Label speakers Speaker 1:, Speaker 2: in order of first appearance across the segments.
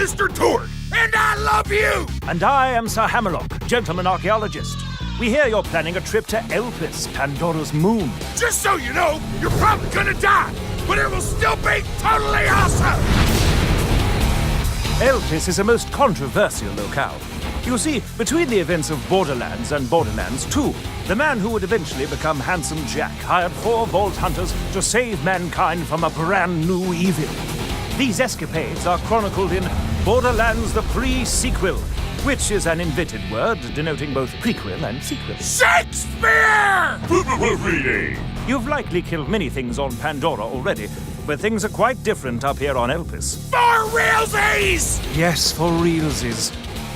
Speaker 1: Mr. Torgue, and I love you!
Speaker 2: And I am Sir Hammerlock, gentleman archaeologist. We hear you're planning a trip to Elpis, Pandora's moon.
Speaker 1: Just so you know, you're probably gonna die, but it will still be totally awesome!
Speaker 2: Elpis is a most controversial locale. You see, between the events of Borderlands and Borderlands 2, the man who would eventually become Handsome Jack hired 4 Vault Hunters to save mankind from a brand new evil. These escapades are chronicled in Borderlands the Pre-Sequel, which is an invented word denoting both prequel and sequel.
Speaker 1: Shakespeare!
Speaker 3: Reading!
Speaker 2: You've likely killed many things on Pandora already, but things are quite different up here on Elpis.
Speaker 1: For realsies!
Speaker 2: Yes, for realsies.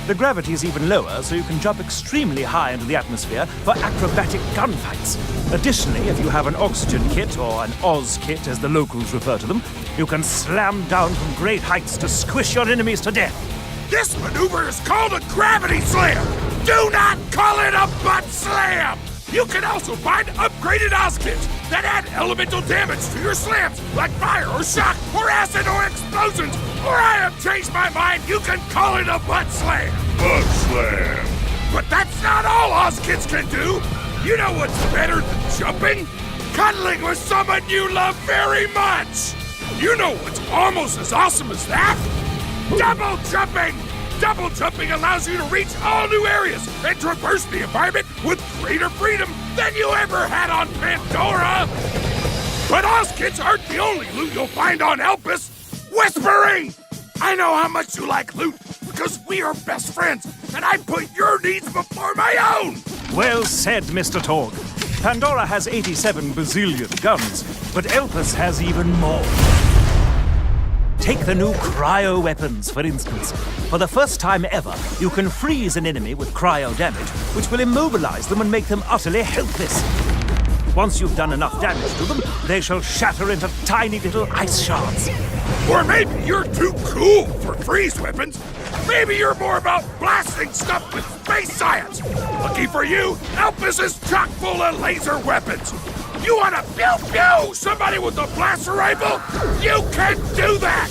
Speaker 2: The gravity is even lower, so you can jump extremely high into the atmosphere for acrobatic gunfights. Additionally, if you have an oxygen kit, or an Oz kit as the locals refer to them, you can slam down from great heights to squish your enemies to death.
Speaker 1: This maneuver is called a gravity slam! Do not call it a butt slam! You can also find upgraded Oz kits that add elemental damage to your slams, like fire or shock, or acid or explosions, or I have changed my mind, you can call it a butt slam!
Speaker 3: Butt slam!
Speaker 1: But that's not all Oz kits can do! You know what's better than jumping? Cuddling with someone you love very much! You know what's almost as awesome as that? Double jumping! Double jumping allows you to reach all new areas and traverse the environment with greater freedom than you ever had on Pandora! But Oz kits aren't the only loot you'll find on Elpis! Whispering! I know how much you like loot, because we are best friends, and I put your needs before my own!
Speaker 2: Well said, Mr. Torgue. Pandora has 87 bazillion guns, but Elpis has even more. Take the new cryo weapons, for instance. For the first time ever, you can freeze an enemy with cryo damage, which will immobilize them and make them utterly helpless. Once you've done enough damage to them, they shall shatter into tiny little ice shards.
Speaker 1: Or maybe you're too cool for freeze weapons. Maybe you're more about blasting stuff with space science. Lucky for you, Elpis is chock full of laser weapons. You want to pew-pew somebody with a blaster rifle? You can do that!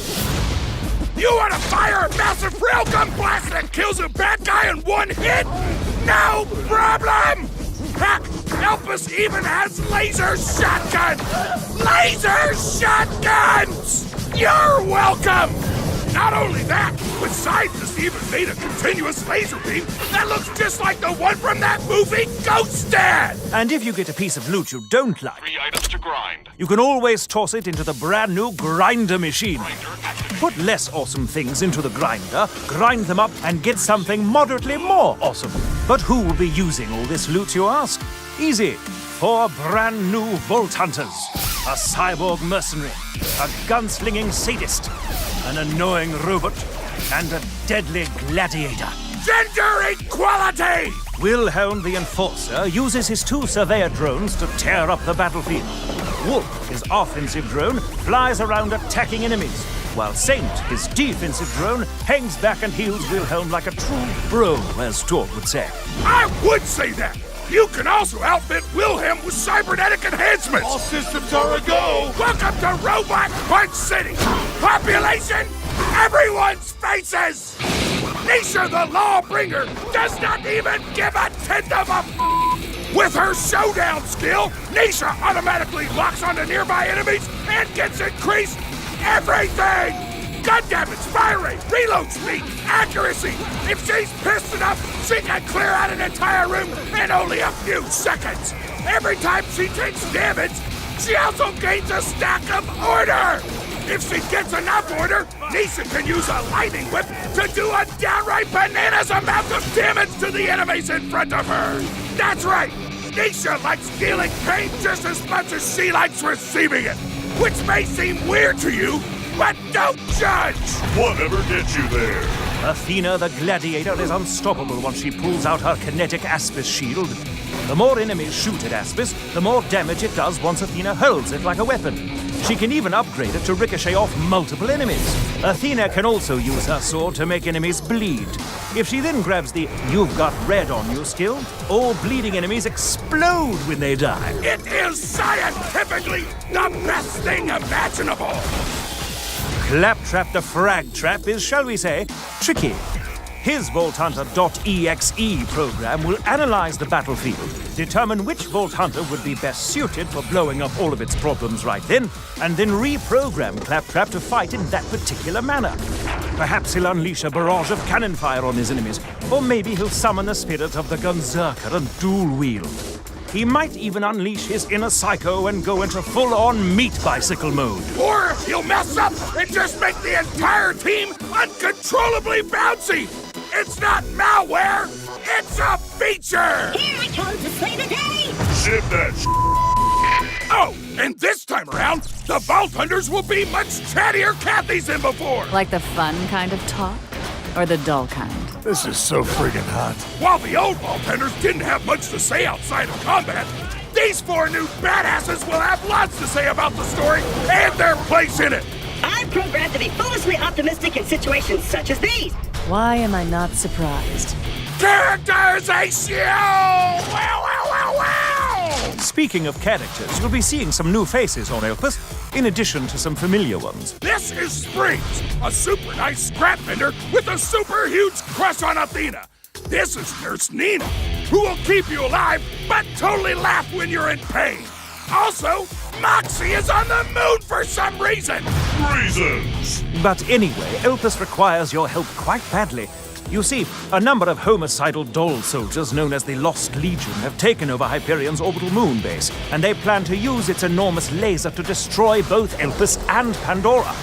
Speaker 1: You want to fire a massive railgun blast that kills a bad guy in one hit? No problem! Heck, Elpis even has laser shotguns! Laser shotguns! You're welcome! Not only that, but scientists even made a continuous laser beam that looks just like the one from that movie Ghost Dad!
Speaker 2: And if you get a piece of loot you don't like,
Speaker 3: 3 items to grind.
Speaker 2: you can always toss it into the brand new grinder machine. Put less awesome things into the grinder, grind them up, and get something moderately more awesome. But who will be using all this loot, you ask? Easy. 4 brand new Vault Hunters. A cyborg mercenary, a gunslinging sadist, an annoying robot, and a deadly gladiator.
Speaker 1: Gender equality!
Speaker 2: Wilhelm the Enforcer uses his 2 surveyor drones to tear up the battlefield. Wolf, his offensive drone, flies around attacking enemies, while Saint, his defensive drone, hangs back and heals Wilhelm like a true bro, as Torgue would say.
Speaker 1: I would say that! You can also outfit Wilhelm with cybernetic enhancements!
Speaker 3: All systems are a go!
Speaker 1: Welcome to Robot Punch City! Population, everyone's faces! Nisha the Lawbringer does not even give a tenth of a With her showdown skill, Nisha automatically locks onto nearby enemies and gets increased everything! Gun damage, fire rate, reload speed, accuracy! If she's pissed enough, she can clear out an entire room in only a few seconds! Every time she takes damage, she also gains a stack of order! If she gets enough order, Nisha can use a lightning whip to do a downright bananas amount of damage to the enemies in front of her! That's right! Nisha likes dealing pain just as much as she likes receiving it! Which may seem weird to you, but don't judge!
Speaker 3: Whatever gets you there?
Speaker 2: Athena the Gladiator is unstoppable once she pulls out her kinetic Aspis shield. The more enemies shoot at Aspis, the more damage it does once Athena holds it like a weapon. She can even upgrade it to ricochet off multiple enemies. Athena can also use her sword to make enemies bleed. If she then grabs the "You've got red on you" skill, all bleeding enemies explode when they die.
Speaker 1: It is scientifically the best thing imaginable!
Speaker 2: Claptrap the Frag Trap is, shall we say, tricky. His Vault Hunter.exe program will analyze the battlefield, determine which Vault Hunter would be best suited for blowing up all of its problems right then, and then reprogram Claptrap to fight in that particular manner. Perhaps he'll unleash a barrage of cannon fire on his enemies, or maybe he'll summon the spirit of the Gunzerker and dual wield. He might even unleash his inner psycho and go into full-on meat bicycle mode.
Speaker 1: Or he'll mess up and just make the entire team uncontrollably bouncy. It's not malware, it's a feature!
Speaker 4: Here I come to save the day!
Speaker 3: Ship that
Speaker 1: Oh, and this time around, the Vault Hunters will be much chattier Cathys than before!
Speaker 5: Like the fun kind of talk? Or the dull kind?
Speaker 6: This is so friggin' hot.
Speaker 1: While the old Vault Hunters didn't have much to say outside of combat, these 4 new badasses will have lots to say about the story and their place in it!
Speaker 4: I'm programmed to be foolishly optimistic in situations such as these.
Speaker 5: Why am I not surprised?
Speaker 1: Characterization! Wow, wow, wow, wow!
Speaker 2: Speaking of characters, you'll be seeing some new faces on Elpis, in addition to some familiar ones.
Speaker 1: This is Springs, a super nice scrap vendor with a super huge crush on Athena. This is Nurse Nina, who will keep you alive but totally laugh when you're in pain. Also, Moxie is on the moon for some reason.
Speaker 3: reasons.
Speaker 2: But anyway, Elpis requires your help quite badly. You see, a number of homicidal doll soldiers known as the Lost Legion have taken over Hyperion's orbital moon base, and they plan to use its enormous laser to destroy both Elpis and Pandora.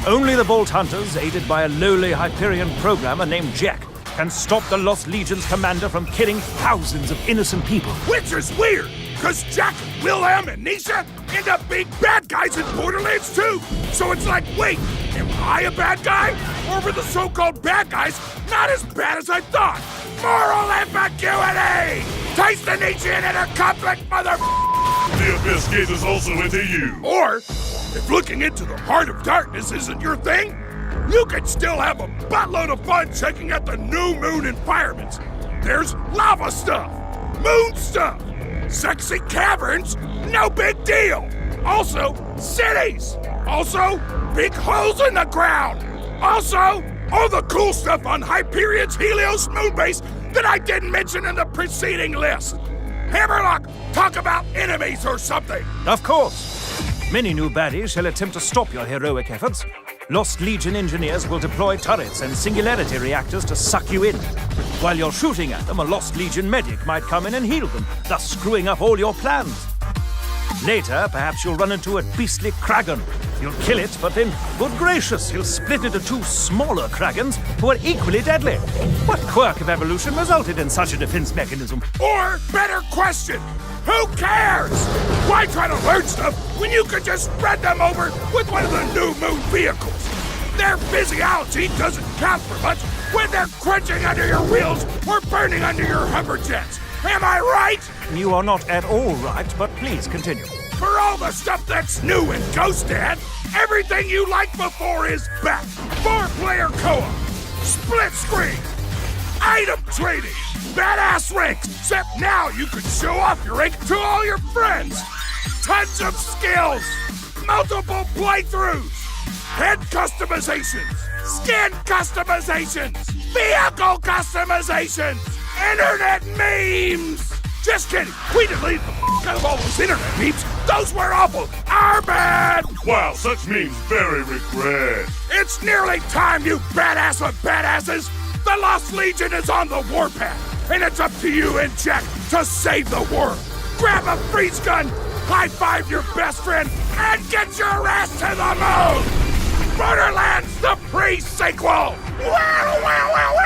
Speaker 2: Only the Vault Hunters, aided by a lowly Hyperion programmer named Jack, can stop the Lost Legion's commander from killing thousands of innocent people.
Speaker 1: Which is weird, because Jack, Wilhelm, and Nisha end up being bad guys in Borderlands too. So it's like, wait, am I a bad guy? Or were the so-called bad guys not as bad as I thought? Moral ambiguity! Taste the Nietzsche in a conflict, mother...
Speaker 3: The Abyss gazes also into you.
Speaker 1: Or, if looking into the heart of darkness isn't your thing, you could still have a buttload of fun checking out the new moon environments. There's lava stuff, moon stuff, sexy caverns, no big deal. Also, cities. Also, big holes in the ground. Also, all the cool stuff on Hyperion's Helios moon base that I didn't mention in the preceding list. Hammerlock, talk about enemies or something.
Speaker 2: Of course. Many new baddies shall attempt to stop your heroic efforts. Lost Legion engineers will deploy turrets and singularity reactors to suck you in. While you're shooting at them, a Lost Legion medic might come in and heal them, thus screwing up all your plans. Later, perhaps you'll run into a beastly Kragan. You'll kill it, but then, good gracious, he'll split into 2 smaller Kragans who are equally deadly. What quirk of evolution resulted in such a defense mechanism?
Speaker 1: Or, better question, who cares? Why try to learn stuff when you could just spread them over with one of the new moon vehicles? Their physiology doesn't count for much when they're crunching under your wheels or burning under your Humberjets. Am I right?
Speaker 2: You are not at all right, but please continue.
Speaker 1: For all the stuff that's new in Ghost Dad, everything you liked before is back. 4-player co-op, split screen, item trading, badass ranks, except now you can show off your rank to all your friends. Tons of skills, multiple playthroughs, head customizations, skin customizations, vehicle customizations, internet memes. Just kidding, we deleted the out of all those internet memes. Those were awful. Our bad.
Speaker 3: Wow, such memes very regret.
Speaker 1: It's nearly time, you badass of badasses. The Lost Legion is on the warpath, and it's up to you and Jack to save the world. Grab a freeze gun, high-five your best friend, and get your ass to the moon. Borderlands, the pre-sequel. Wow, wow, wow, wow.